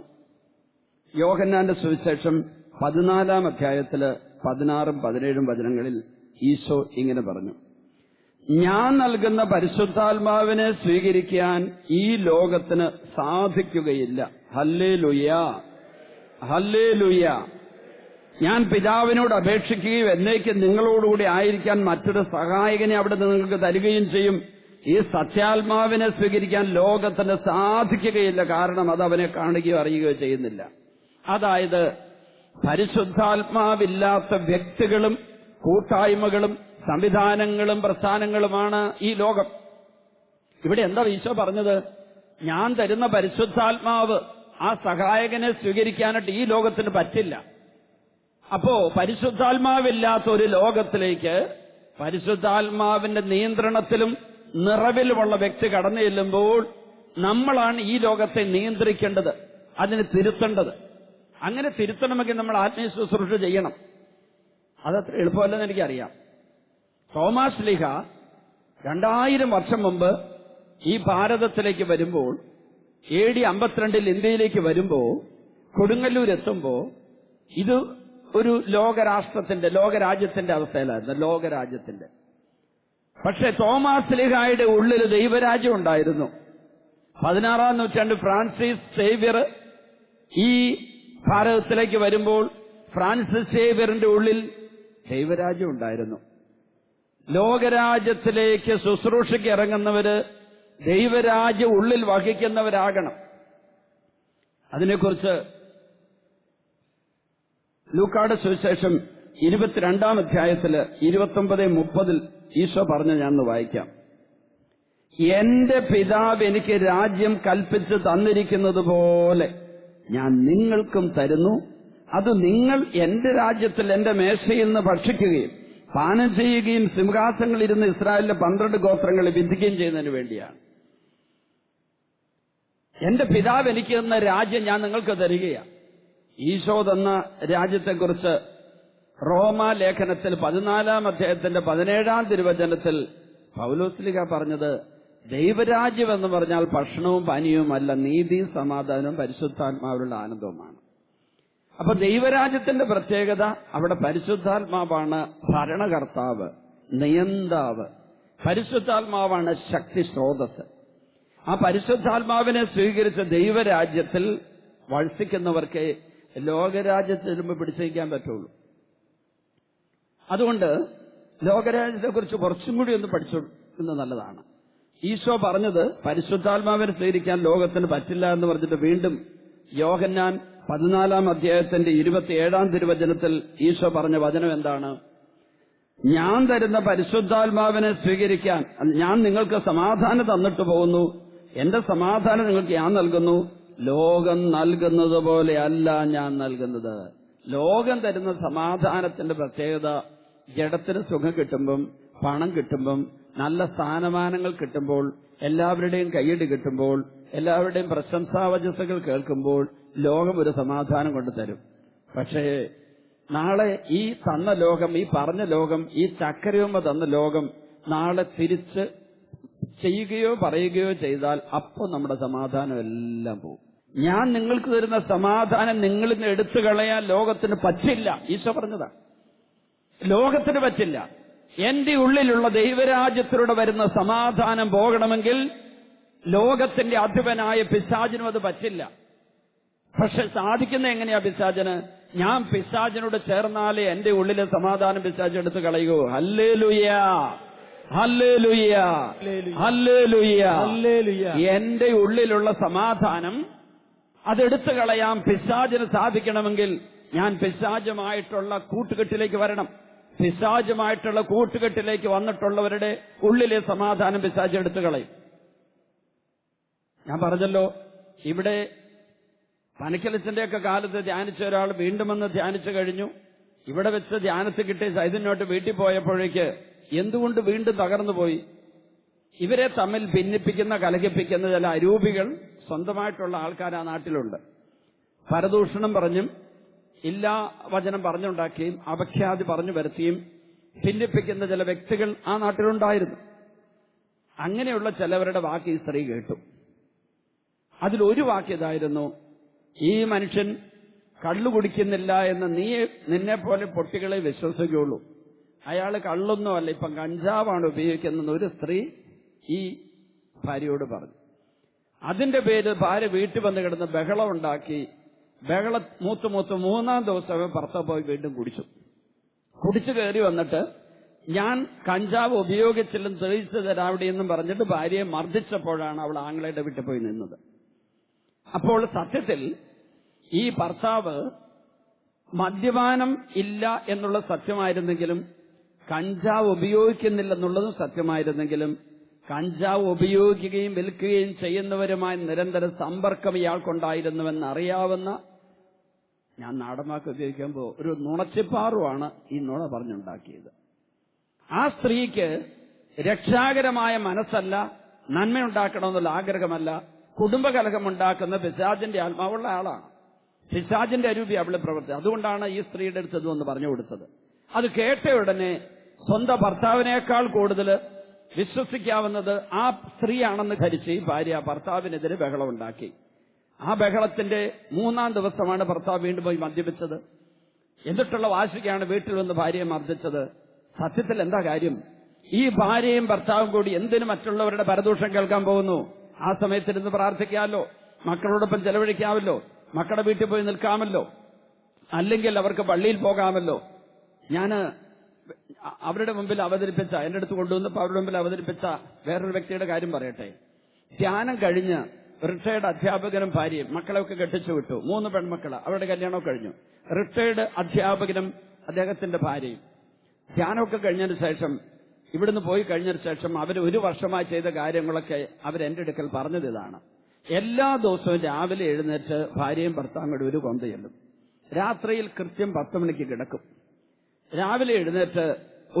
യോഹന്നാന്റെ സുവിശേഷം 14-ാം അധ്യായത്തില് 16-ഉം 17-ഉം വചനങ്ങളിൽ ഈശോ ഇങ്ങനെ പറഞ്ഞു: ഞാൻ നൽകുന്ന പരിശുദ്ധാത്മാവിനെ സ്വീകരിക്കാൻ ഈ ലോകത്തിന് സാധിക്കുകയില്ല. Hallelujah, hallelujah. ഞാൻ പിതാവിനോട് അപേക്ഷിക്കുകയും എന്നേക്ക് നിങ്ങളോടുകൂടി ആയിരിക്കാൻ മറ്റൊരു സഹായകനെ അവിടെ നിങ്ങൾക്ക് തരികയും ചെയ്യും. ഈ സത്യാത്മാവിനെ സ്വീകരിക്കാൻ ലോകത്തിന് സാധിക്കുകയില്ല, കാരണം അത് അവനെ കാണുകയോ അറിയുകയോ ചെയ്യുന്നില്ല. അതായത് പരിശുദ്ധാത്മാവില്ലാത്ത വ്യക്തികളും കൂട്ടായ്മകളും സംവിധാനങ്ങളും പ്രസ്ഥാനങ്ങളുമാണ് ഈ ലോകം. ഇവിടെ എന്താ ഈശോ പറഞ്ഞത്? ഞാൻ തരുന്ന പരിശുദ്ധാത്മാവ്, ആ സഹായകനെ സ്വീകരിക്കാനായിട്ട് ഈ ലോകത്തിന് പറ്റില്ല. അപ്പോ പരിശുദ്ധാത്മാവില്ലാത്ത ഒരു ലോകത്തിലേക്ക് പരിശുദ്ധാത്മാവിന്റെ നിയന്ത്രണത്തിലും നിറവിലുമുള്ള വ്യക്തി കടന്നു ചെല്ലുമ്പോൾ നമ്മളാണ് ഈ ലോകത്തെ നിയന്ത്രിക്കേണ്ടത്, അതിന് തിരുത്തേണ്ടത്. അങ്ങനെ തിരുത്തണമെങ്കിൽ നമ്മൾ ആത്മീയ ശുശ്രൂഷ ചെയ്യണം. അതത്ര എളുപ്പമല്ലെന്ന് എനിക്കറിയാം. തോമാസ് ലീഹ 2000 വർഷം മുമ്പ് ഈ ഭാരതത്തിലേക്ക് വരുമ്പോൾ, AD 52 ഇന്ത്യയിലേക്ക് വരുമ്പോൾ, കൊടുങ്ങല്ലൂരെത്തുമ്പോൾ ഇത് ഒരു ലോകരാജ്യത്തിന്റെ അവസ്ഥയിലായിരുന്നു, ലോകരാജ്യത്തിന്റെ. പക്ഷെ തോമാസ് ലീഹായുടെ ഉള്ളിൽ ദൈവരാജ്യം ഉണ്ടായിരുന്നു. 16-ാം നൂറ്റാണ്ട് ഫ്രാൻസിസ് സേവ്യർ ഈ ഭാരതത്തിലേക്ക് വരുമ്പോൾ ഫ്രാൻസിസ് സേവ്യറിന്റെ ഉള്ളിൽ ദൈവരാജ്യം ഉണ്ടായിരുന്നു. ലോകരാജ്യത്തിലേക്ക് ശുശ്രൂഷയ്ക്ക് ഇറങ്ങുന്നവര് ദൈവരാജ്യം ഉള്ളിൽ വഹിക്കുന്നവരാകണം. അതിനെക്കുറിച്ച് ലൂക്കായുടെ സുവിശേഷം 22-ാം അധ്യായത്തില് 29-30 ഈശോ പറഞ്ഞ് ഞാനൊന്ന് വായിക്കാം. എന്റെ പിതാവ് എനിക്ക് രാജ്യം കൽപ്പിച്ച് തന്നിരിക്കുന്നത് പോലെ ഞാൻ നിങ്ങൾക്കും തരുന്നു. അത് നിങ്ങൾ എന്റെ രാജ്യത്തിൽ എന്റെ മേശയിൽ നിന്ന് ഭക്ഷിക്കുകയും പാനം ചെയ്യുകയും സിംഹാസനങ്ങളിരുന്ന് ഇസ്രായേലിലെ 12 ഗോത്രങ്ങളെ വിധിക്കുകയും ചെയ്യുന്നതിന് വേണ്ടിയാണ്. എന്റെ പിതാവ് എനിക്ക് തന്ന രാജ്യം ഞാൻ നിങ്ങൾക്ക് തരികയാണ്. ഈശോ തന്ന രാജ്യത്തെക്കുറിച്ച് റോമാ ലേഖനത്തിൽ 14-ാം അധ്യായത്തിന്റെ 17-ാം തിരുവചനത്തിൽ പൗലോസ്ലീഹ പറഞ്ഞത്, ദൈവരാജ്യം എന്ന് പറഞ്ഞാൽ ഭക്ഷണവും പാനീയവുമല്ല, നീതി, സമാധാനവും പരിശുദ്ധാത്മാവിലുള്ള ആനന്ദവുമാണ്. അപ്പൊ ദൈവരാജ്യത്തിന്റെ പ്രത്യേകത അവിടെ പരിശുദ്ധാത്മാവാണ് ഭരണകർത്താവ്, നിയന്താവ്. പരിശുദ്ധാത്മാവാണ് ശക്തി സ്രോതസ്. ആ പരിശുദ്ധാത്മാവിനെ സ്വീകരിച്ച ദൈവരാജ്യത്തിൽ വത്സിക്കുന്നവർക്ക് ലോകരാജ്യത്തിൽ ചെല്ലുമ്പോൾ പിടിച്ചിരിക്കാൻ പറ്റുള്ളൂ. അതുകൊണ്ട് ലോകരാജ്യത്തെക്കുറിച്ച് കുറച്ചും കൂടി ഒന്ന് പഠിച്ചത് നല്ലതാണ്. ഈശോ പറഞ്ഞത് പരിശുദ്ധാത്മാവിനെ സ്വീകരിക്കാൻ ലോകത്തിന് പറ്റില്ല എന്ന് പറഞ്ഞിട്ട് വീണ്ടും യോഹന്നാൻ 14 അധ്യായത്തിന്റെ 27 തിരുവചനത്തിൽ ഈശോ പറഞ്ഞ വചനം എന്താണ്? ഞാൻ തരുന്ന പരിശുദ്ധാത്മാവിനെ സ്വീകരിക്കാൻ ഞാൻ നിങ്ങൾക്ക് സമാധാനം തന്നിട്ട് പോകുന്നു, എന്റെ സമാധാനം നിങ്ങൾക്ക് ഞാൻ നൽകുന്നു, ലോകം നൽകുന്നത് പോലെ അല്ല ഞാൻ നൽകുന്നത്. ലോകം തരുന്ന സമാധാനത്തിന്റെ പ്രത്യേകത ജഡത്തിന് സുഖം കിട്ടുമ്പം, പണം കിട്ടുമ്പം, നല്ല സ്ഥാനമാനങ്ങൾ കിട്ടുമ്പോൾ, എല്ലാവരുടെയും കയ്യടി കിട്ടുമ്പോൾ, എല്ലാവരുടെയും പ്രശംസാവചസ്സുകൾ കേൾക്കുമ്പോൾ ലോകം ഒരു സമാധാനം കൊണ്ട് തരും. പക്ഷേ നാളെ ഈ തന്ന ലോകം, ഈ പറഞ്ഞ ലോകം, ഈ ചക്കരയുമ്പ തന്ന ലോകം നാളെ തിരിച്ച് ചെയ്യുകയോ പറയുകയോ ചെയ്താൽ അപ്പോൾ നമ്മുടെ സമാധാനം എല്ലാം പോകും. ഞാൻ നിങ്ങൾക്ക് തരുന്ന സമാധാനം നിങ്ങളിൽ നിന്ന് എടുത്തു കളയാൻ ലോകത്തിന് പറ്റില്ല. ഈശോ പറഞ്ഞതാണ്, ലോകത്തിന് പറ്റില്ല. എന്റെ ഉള്ളിലുള്ള ദൈവരാജ്യത്തിലൂടെ വരുന്ന സമാധാനം പോകണമെങ്കിൽ ലോകത്തിന്റെ അധിപനായ പിശാചിനും അത് പറ്റില്ല. പക്ഷെ സാധിക്കുന്ന എങ്ങനെയാ പിശാചിന്? ഞാൻ പിശാചിനോട് ചേർന്നാലേ എന്റെ ഉള്ളിലെ സമാധാനം പിശാച് എടുത്ത് കളയുകയോ? Hallelujah, hallelujah, hallelujah. എന്റെ ഉള്ളിലുള്ള സമാധാനം അതെടുത്തു കളയാൻ പിശാചിന് സാധിക്കണമെങ്കിൽ ഞാൻ പിശാചുമായിട്ടുള്ള കൂട്ടുകെട്ടിലേക്ക് വരണം. പിശാചുമായിട്ടുള്ള കൂട്ടുകെട്ടിലേക്ക് വന്നിട്ടുള്ളവരുടെ ഉള്ളിലെ സമാധാനം പിശാച് എടുത്തു കളയും. ഞാൻ പറഞ്ഞല്ലോ, ഇവിടെ പനക്കലച്ചന്റെയൊക്കെ കാലത്ത് ധ്യാനിച്ച ഒരാൾ വീണ്ടും വന്ന് ധ്യാനിച്ചു കഴിഞ്ഞു. ഇവിടെ വെച്ച് ധ്യാനത്തിൽ കിട്ടിയ ചൈതന്യോട്ട് വീട്ടിൽ പോയപ്പോഴേക്ക് എന്തുകൊണ്ട് വീണ്ടും തകർന്നു പോയി? ഇവരെ തമ്മിൽ ഭിന്നിപ്പിക്കുന്ന, കലഹിപ്പിക്കുന്ന ചില അരൂപികൾ സ്വന്തമായിട്ടുള്ള ആൾക്കാർ ആ നാട്ടിലുണ്ട്. പരദൂഷണം പറഞ്ഞും ഇല്ലാ വചനം പറഞ്ഞുണ്ടാക്കിയും അപഖ്യാതി പറഞ്ഞു വരുത്തിയും ഭിന്നിപ്പിക്കുന്ന ചില വ്യക്തികൾ ആ നാട്ടിലുണ്ടായിരുന്നു. അങ്ങനെയുള്ള ചിലവരുടെ വാക്ക് ഈ സ്ത്രീ കേട്ടു. അതിലൊരു വാക്കിയതായിരുന്നു, ഈ മനുഷ്യൻ കള്ളു കുടിക്കുന്നില്ല എന്ന് നിന്നെ പോലെ പൊട്ടികളെ വിശ്വസിക്കുകയുള്ളൂ. അയാൾ കള്ളൊന്നുമല്ല, ഇപ്പം കഞ്ചാവാണ് ഉപയോഗിക്കുന്നതെന്ന് ഒരു സ്ത്രീ ഈ ഭാര്യയോട് പറഞ്ഞു. അതിന്റെ പേര് ഭാര്യ വീട്ടിൽ വന്ന് കിടന്ന് ബഹളം ഉണ്ടാക്കി. ബഹളം മൂത്ത് 3-ാം ദിവസമേ ഭർത്താവ് പോയി വീണ്ടും കുടിച്ചു കയറി വന്നിട്ട് ഞാൻ കഞ്ചാവ് ഉപയോഗിച്ചില്ലെന്ന് തെളിയിച്ചു തരാവിടെയെന്നും പറഞ്ഞിട്ട് ഭാര്യയെ മർദ്ദിച്ചപ്പോഴാണ് അവൾ ആങ്ങളയുടെ വീട്ടിൽ പോയി നിന്നത്. അപ്പോൾ സത്യത്തിൽ ഈ ഭർത്താവ് മദ്യപാനം ഇല്ല എന്നുള്ള സത്യമായിരുന്നെങ്കിലും, കഞ്ചാവ് ഉപയോഗിക്കുന്നില്ലെന്നുള്ളതും സത്യമായിരുന്നെങ്കിലും, കഞ്ചാവ് ഉപയോഗിക്കുകയും വിൽക്കുകയും ചെയ്യുന്നവരുമായി നിരന്തര സമ്പർക്കം ഇയാൾക്കുണ്ടായിരുന്നുവെന്ന് അറിയാവുന്ന, ഞാൻ നാടൻവാക്ക് ഉപയോഗിക്കുമ്പോൾ ഒരു നുണച്ചിപ്പാറുമാണ് ഈ നുണ പറഞ്ഞുണ്ടാക്കിയത്. ആ സ്ത്രീക്ക് രക്ഷാകരമായ മനസ്സല്ല, നന്മയുണ്ടാക്കണമെന്നുള്ള ആഗ്രഹമല്ല, കുടുംബകലഹമുണ്ടാക്കുന്ന പിശാചിന്റെ ആത്മാവുള്ള ആളാണ്. പിശാചിന്റെ അരൂപി അവളെ പ്രവർത്തി. അതുകൊണ്ടാണ് ഈ സ്ത്രീയുടെ അടുത്ത് ഇതൊന്ന് പറഞ്ഞു കൊടുത്തത്. അത് കേട്ട ഉടനെ സ്വന്തം ഭർത്താവിനേക്കാൾ കൂടുതൽ വിശ്വസിക്കാവുന്നത് ആ സ്ത്രീയാണെന്ന് ധരിച്ച് ഈ ഭാര്യ ഭർത്താവിനെതിരെ ബഹളമുണ്ടാക്കി. ആ ബഹളത്തിന്റെ 3-ാം ദിവസമാണ് ഭർത്താവ് വീണ്ടും പോയി മദ്യപിച്ചത്. എന്നിട്ടുള്ള വാശിക്കാണ് വീട്ടിൽ വന്ന് ഭാര്യയെ മർദ്ദിച്ചത്. സത്യത്തിൽ എന്താ കാര്യം? ഈ ഭാര്യയും ഭർത്താവും കൂടി എന്തിനു മറ്റുള്ളവരുടെ പരദൂഷണം കേൾക്കാൻ പോകുന്നു? ആ സമയത്തിരുന്ന് പ്രാർത്ഥിക്കാമല്ലോ, മക്കളോടൊപ്പം ചെലവഴിക്കാമല്ലോ, മക്കളുടെ വീട്ടിൽ പോയി നിൽക്കാമല്ലോ, അല്ലെങ്കിൽ അവർക്ക് പള്ളിയിൽ പോകാമല്ലോ. ഞാൻ അവരുടെ മുമ്പിൽ അവതരിപ്പിച്ച, എന്റെ അടുത്ത് കൊണ്ടുവന്നപ്പോൾ അവരുടെ മുമ്പിൽ അവതരിപ്പിച്ച വേറൊരു വ്യക്തിയുടെ കാര്യം പറയട്ടെ. ധ്യാനം കഴിഞ്ഞ് റിട്ടയർഡ് അധ്യാപകനും ഭാര്യയും മക്കളെയൊക്കെ കെട്ടിച്ചു വിട്ടു. 3 പെൺമക്കള്, അവരുടെ കല്യാണമൊക്കെ കഴിഞ്ഞു. റിട്ടയർഡ് അധ്യാപകനും അദ്ദേഹത്തിന്റെ ഭാര്യയും ധ്യാനമൊക്കെ കഴിഞ്ഞതിന് ശേഷം, ഇവിടുന്ന് പോയി കഴിഞ്ഞതിന് ശേഷം അവർ 1 വർഷമായി ചെയ്ത കാര്യങ്ങളൊക്കെ അവരെന്റെ അടുക്കൽ പറഞ്ഞത് ഇതാണ്. എല്ലാ ദിവസവും രാവിലെ എഴുന്നേറ്റ് ഭാര്യയും ഭർത്താവും കൂടി ഒരു കൊന്ത ചെല്ലും. രാത്രിയിൽ കൃത്യം 10 മണിക്ക് കിടക്കും. രാവിലെ എഴുന്നേറ്റ്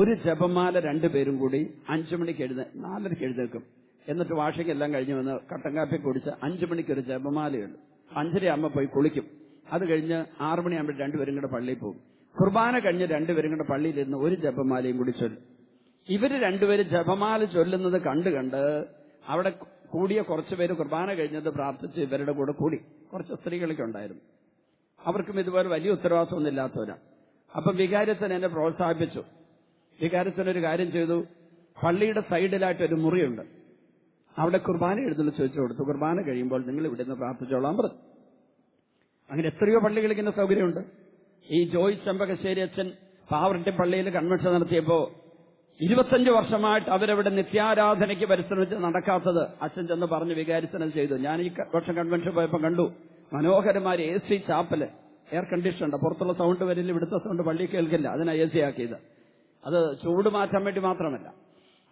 ഒരു ജപമാല 2 പേരും കൂടി 5 മണിക്ക് 4:30 എഴുന്നേൽക്കും. എന്നിട്ട് വാഷിംഗ് എല്ലാം കഴിഞ്ഞ് വന്ന് കട്ടൻ കാപ്പി കുടിച്ച് 5 മണിക്ക് ഒരു ജപമാലയുണ്ട്. 5:30 ആകുമ്പോൾ പോയി കുളിക്കും. അത് കഴിഞ്ഞ് 6 മണിയാകുമ്പോൾ 2 പേരും കൂടെ പള്ളിയിൽ പോകും. കുർബാന കഴിഞ്ഞ് 2 പേരും കൂടെ പള്ളിയിലിരുന്ന് ഒരു ജപമാലയും കൂടി ചൊല്ലും. ഇവര് 2 പേര് ജപമാല ചൊല്ലുന്നത് കണ്ട് അവിടെ കൂടിയ കുറച്ചു പേര് കുർബാന കഴിഞ്ഞത് പ്രാർത്ഥിച്ച് ഇവരുടെ കൂടെ കൂടി. കുറച്ച് സ്ത്രീകളൊക്കെ ഉണ്ടായിരുന്നു. അവർക്കും ഇതുപോലെ വലിയ ഉത്തരവാദിത്വമൊന്നും ഇല്ലാത്തവരാണ്. അപ്പം വികാരിച്ചൻ എന്നെ പ്രോത്സാഹിപ്പിച്ചു. വികാരിച്ചൻ ഒരു കാര്യം ചെയ്തു. പള്ളിയുടെ സൈഡിലായിട്ടൊരു മുറിയുണ്ട്. അവിടെ കുർബാന എഴുതുന്ന ചോദിച്ചു കൊടുത്തു. കുർബാന കഴിയുമ്പോൾ നിങ്ങൾ ഇവിടെ നിന്ന് പ്രാർത്ഥിച്ചോളാൻ പറഞ്ഞു. അങ്ങനെ എത്രയോ പള്ളികളിൽ ഇങ്ങനെ സൗകര്യമുണ്ട്. ഈ ജോയ് ചെമ്പകശ്ശേരി അച്ഛൻ പാവറട്ടി പള്ളിയിൽ കൺവെൻഷൻ നടത്തിയപ്പോൾ 25 വർഷമായിട്ട് അവരവിടെ നിത്യാരാധനയ്ക്ക് പരിശ്രമിച്ച് നടക്കാത്തത് അച്ഛൻ ചെന്ന് പറഞ്ഞ് വികാരിച്ചത് ചെയ്തു. ഞാൻ ഈ വർഷം കൺവെൻഷൻ പോയപ്പോൾ കണ്ടു, മനോഹരമായ AC ചാപ്പല്, എയർ കണ്ടീഷൻ ഉണ്ട്, പുറത്തുള്ള സൗണ്ട് വരില്ല, ഇവിടുത്തെ സൗണ്ട് പള്ളി കേൾക്കില്ല, അതിനാ AC ആക്കിയത്. അത് ചൂട് മാറ്റാൻ വേണ്ടി മാത്രമല്ല,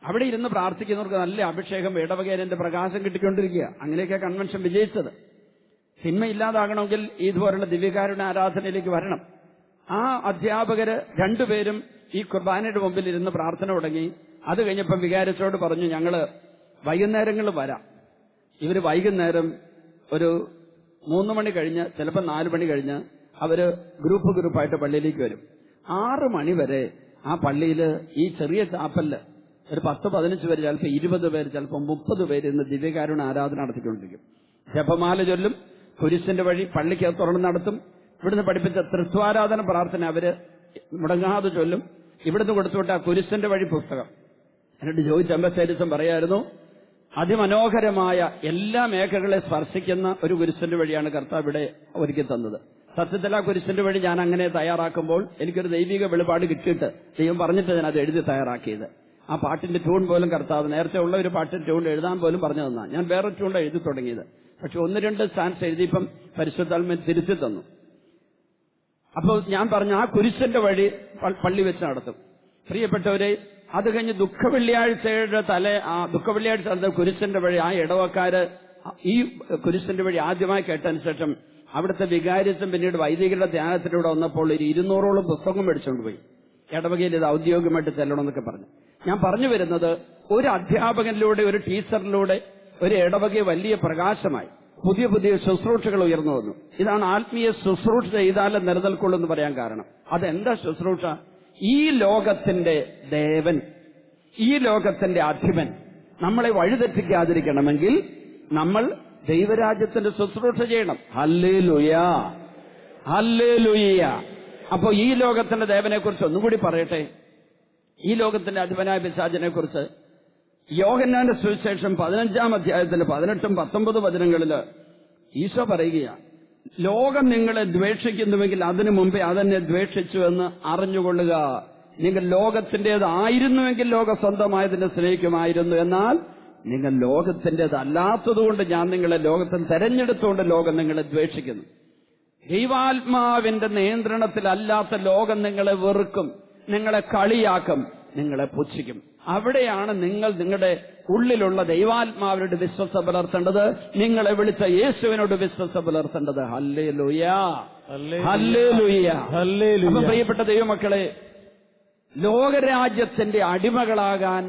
അവിടെ ഇരുന്ന് പ്രാർത്ഥിക്കുന്നവർക്ക് നല്ല അഭിഷേകം, ഇടവകേരന്റെ പ്രകാശം കിട്ടിക്കൊണ്ടിരിക്കുക. അങ്ങനെയൊക്കെ കൺവെൻഷൻ വിജയിച്ചത്. സിനിമ ഇല്ലാതാകണമെങ്കിൽ ഇതുപോലുള്ള ദിവ്യകാരുണ്യ ആരാധനയിലേക്ക് വരണം. ആ അധ്യാപകര് രണ്ടുപേരും ഈ കുർബാനയുടെ മുമ്പിൽ ഇരുന്ന് പ്രാർത്ഥന തുടങ്ങി. അത് കഴിഞ്ഞപ്പം വികാരിച്ചോട് പറഞ്ഞു, ഞങ്ങള് വൈകുന്നേരങ്ങളിൽ വരാം. ഇവര് വൈകുന്നേരം ഒരു 3 മണി കഴിഞ്ഞ്, ചിലപ്പോൾ 4 മണി കഴിഞ്ഞ് അവര് ഗ്രൂപ്പായിട്ട് പള്ളിയിലേക്ക് വരും. 6 മണി വരെ ആ പള്ളിയിൽ ഈ ചെറിയ ചാപ്പലില് ഒരു 10-15 പേര്, ചിലപ്പോൾ 20 പേര്, ചിലപ്പോൾ 30 പേര് ഇന്ന് ദിവ്യകാരുണ്യ ആരാധന നടത്തിക്കൊണ്ടിരിക്കും. ജപമാല ചൊല്ലും, കുരിശിന്റെ വഴി പള്ളിക്ക് തുറന്ന് നടത്തും. ഇവിടുന്ന് പഠിപ്പിച്ച തൃത്വാരാധന പ്രാർത്ഥന അവര് മുടങ്ങാതെ ചൊല്ലും. ഇവിടുന്ന് കൊടുത്തുവിട്ട കുരിശിന്റെ വഴി പുസ്തകം. എന്നിട്ട് ജോയ് ചെമ്പകശ്ശേരിച്ചൻ പറയായിരുന്നു, അതിമനോഹരമായ എല്ലാ മേഖലകളെ സ്പർശിക്കുന്ന ഒരു കുരിശിന്റെ വഴിയാണ് കർത്താവ് ഇവിടെ ഒരുക്കി തന്നത്. സത്യത്തിൽ ആ കുരിശിന്റെ വഴി ഞാൻ അങ്ങനെ തയ്യാറാക്കുമ്പോൾ എനിക്കൊരു ദൈവിക വെളിപാട് കിട്ടിയിട്ട് ദൈവം പറഞ്ഞിട്ട് ഞാൻ അത് എഴുതി തയ്യാറാക്കിയത്. ആ പാട്ടിന്റെ ട്യൂൺ പോലും കർത്താവ് നേരത്തെ ഉള്ള ഒരു പാട്ടിന്റെ ട്യൂൺ എഴുതാൻ പോലും പറഞ്ഞു തന്നാ. ഞാൻ വേറെ ട്യൂൺ എഴുതി തുടങ്ങിയത്. പക്ഷെ 1-2 സ്റ്റാൻസ് എഴുതിയപ്പം പരിശുദ്ധാത്മ തിരുത്തി തന്നു. അപ്പോൾ ഞാൻ പറഞ്ഞ ആ കുരിശിന്റെ വഴി പള്ളി വെച്ച് നടത്തും. പ്രിയപ്പെട്ടവരെ, അത് കഴിഞ്ഞ് ദുഃഖവെള്ളിയാഴ്ചയുടെ ദുഃഖവെള്ളിയാഴ്ച നടത്തുന്ന കുരിശിന്റെ വഴി ആ ഇടവക്കാര് ഈ കുരിശിന്റെ വഴി ആദ്യമായി കേട്ടതിന് ശേഷം അവിടുത്തെ വികാരിച്ചും പിന്നീട് വൈദികരുടെ ധ്യാനത്തിലൂടെ വന്നപ്പോൾ ഒരു 200ഓളം പുസ്തകം മേടിച്ചുകൊണ്ട് പോയി. ഇടവകയിൽ ഇത് ഔദ്യോഗികമായിട്ട് ചെല്ലണമെന്നൊക്കെ പറഞ്ഞു. ഞാൻ പറഞ്ഞു വരുന്നത്, ഒരു അധ്യാപകനിലൂടെ, ഒരു ടീച്ചറിലൂടെ ഒരു ഇടവകയെ വലിയ പ്രകാശമായി പുതിയ പുതിയ ശുശ്രൂഷകൾ ഉയർന്നു വന്നു. ഇതാണ് ആത്മീയ ശുശ്രൂഷ ചെയ്താലും നിലനിൽക്കുള്ളൂ എന്ന് പറയാൻ കാരണം. അതെന്താ ശുശ്രൂഷ? ഈ ലോകത്തിന്റെ ദേവൻ, ഈ ലോകത്തിന്റെ അധിപൻ നമ്മളെ വഴിതെറ്റിക്കാതിരിക്കണമെങ്കിൽ നമ്മൾ ദൈവരാജ്യത്തിന്റെ ശുശ്രൂഷ ചെയ്യണം. Hallelujah, hallelujah. അപ്പോ ഈ ലോകത്തിന്റെ ദേവനെ കുറിച്ച് ഒന്നുകൂടി പറയട്ടെ. ഈ ലോകത്തിന്റെ അധിപനായ പിശാചിനെ കുറിച്ച് യോഹന്നാന്റെ സുവിശേഷം 15-ാം അധ്യായത്തിന്റെ 18-19 വചനങ്ങളില് ഈശോ പറയുകയാണ്, ലോകം നിങ്ങളെ ദ്വേഷിക്കുന്നുവെങ്കിൽ അതിനു മുമ്പേ അതെന്നെ ദ്വേഷിച്ചു എന്ന് അറിഞ്ഞുകൊള്ളുക. നിങ്ങൾ ലോകത്തിന്റേതായിരുന്നുവെങ്കിൽ ലോകം സ്വന്തമായതിനെ സ്നേഹിക്കുമായിരുന്നു. എന്നാൽ നിങ്ങൾ ലോകത്തിന്റേതല്ലാത്തതുകൊണ്ട് ഞാൻ നിങ്ങളെ ലോകത്തിൽ തെരഞ്ഞെടുത്തുകൊണ്ട് ലോകം നിങ്ങളെ ദ്വേഷിക്കുന്നു. ദൈവാത്മാവിന്റെ നിയന്ത്രണത്തിലല്ലാത്ത ലോകം നിങ്ങളെ വെറുക്കും, നിങ്ങളെ കളിയാക്കും, നിങ്ങളെ പുച്ഛിക്കും. അവിടെയാണ് നിങ്ങൾ നിങ്ങളുടെ ഉള്ളിലുള്ള ദൈവാത്മാവിനോട് വിശ്വസ്ത പുലർത്തേണ്ടത്, നിങ്ങളെ വിളിച്ച യേശുവിനോട് വിശ്വസ്ത പുലർത്തേണ്ടത്. Hallelujah, hallelujah, hallelujah. അപ്പോൾ പ്രിയപ്പെട്ട ദൈവമക്കളെ, ലോകരാജ്യത്തിന്റെ അടിമകളാകാൻ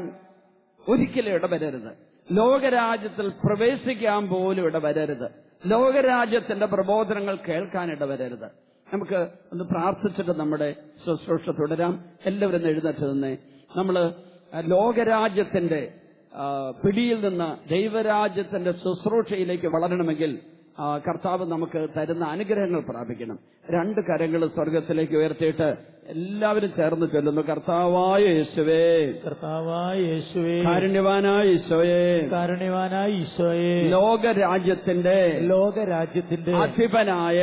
ഒരിക്കലും ഇടവരരുത്. ലോകരാജ്യത്തിൽ പ്രവേശിക്കാൻ പോലും ഇടവരരുത്. ലോകരാജ്യത്തിന്റെ പ്രബോധനങ്ങൾ കേൾക്കാൻ ഇടവരരുത്. നമുക്ക് ഒന്ന് പ്രാർത്ഥിച്ചിട്ട് നമ്മുടെ ശുശ്രൂഷ തുടരാം. എല്ലാവരും എഴുന്നേറ്റ് നിന്നേ. നമ്മള് ലോകരാജ്യത്തിന്റെ പിടിയിൽ നിന്ന് ദൈവരാജ്യത്തിന്റെ ശുശ്രൂഷയിലേക്ക് വളരണമെങ്കിൽ കർത്താവ് നമുക്ക് തരുന്ന അനുഗ്രഹങ്ങൾ പ്രാപിക്കണം. 2 കരങ്ങൾ സ്വർഗത്തിലേക്ക് ഉയർത്തിയിട്ട് എല്ലാവരും ചേർന്ന് ചൊല്ലുന്നു, കർത്താവായ യേശുവേ, കർത്താവായ യേശുവേ, കാരുണ്യവാനായ ഈശോയെ, കാരുണ്യവാനായ ഈശോയെ, ലോകരാജ്യത്തിന്റെ അധിപനായ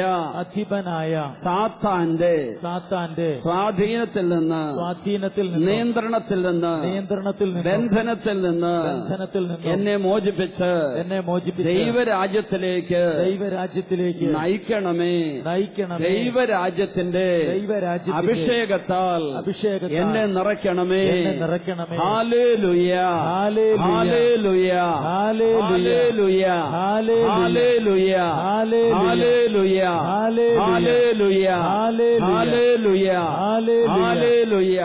സാത്താന്റെ സ്വാധീനത്തിൽ നിന്ന് നിയന്ത്രണത്തിൽ നിന്ന് ബന്ധനത്തിൽ നിന്ന് എന്നെ മോചിപ്പിച്ച് ദൈവരാജ്യത്തിലേക്ക് നയിക്കണമേ. ദൈവരാജ്യത്തിന്റെ അഭിഷേകത്താൽ എന്നെ നിറയ്ക്കണമേ. Hallelujah, hallelujah, hallelujah, hallelujah, hallelujah, hallelujah, hallelujah, hallelujah, hallelujah.